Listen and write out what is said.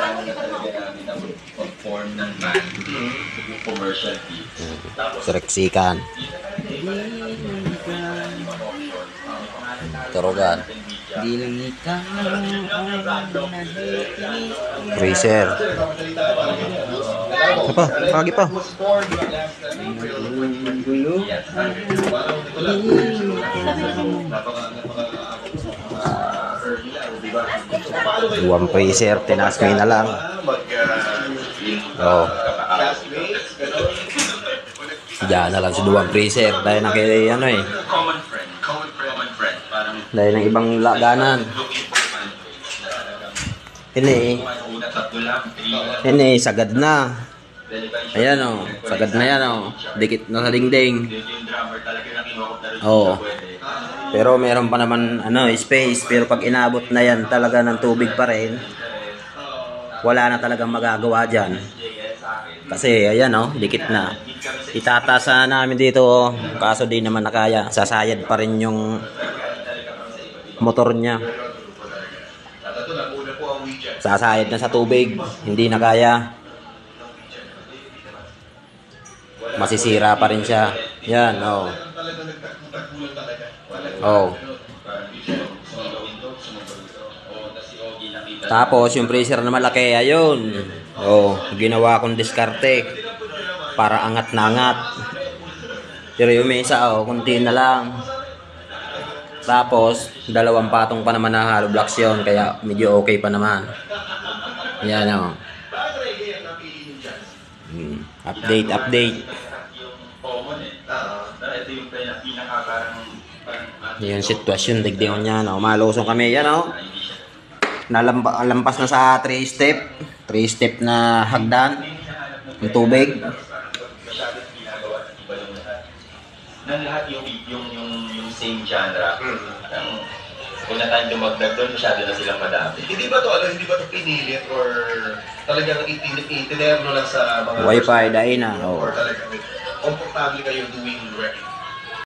kailangan na talaga namin na mag-form ng band, yung commercial beat. Sreksikan. Turugan. Di lang ikaw Freezer. Apa? Pagi pa. Duwang freezer, tinaas mo na lang. Oh. Diyan na lang sa duwang freezer dahil na kay ano eh. Common friend. Parang Dahil ng ibang laganan. Ini sagad na. Ayan o, sagad na yan o. Dikit na sa dingding. Oo. Pero meron pa naman ano, space. Pero pag inabot na yan talaga ng tubig pa rin, wala na talagang magagawa dyan. Kasi ayan o, dikit na. Itatasa namin dito, kaso di naman nakaya. Sasayad pa rin yung motor niya. Sasayad na sa tubig, hindi na kaya. Masisira pa rin siya. Yan, oh. Oh. Tapos yung freezer na malaki, ayun. Oh, ginawa kong diskarte para angat na angat. Pero yung mesa, oh, kunti na lang. Tapos, dalawang patong pa naman na hollow blocks yun, kaya medyo okay pa naman. Yan o. Update. Yan sitwasyon, digdingon niya. No? Malusong kami, yan o. Nalampas na sa 3 step. 3 step na hagdan. Yung tubig. Nang lahat yung same genre. Kung na tayong dumagdag doon, masyado na silang madami. Hindi ba to pinilit or talagang itinerno lang sa mga Wi-Fi, dahil na. Or talagang komportable kayo doing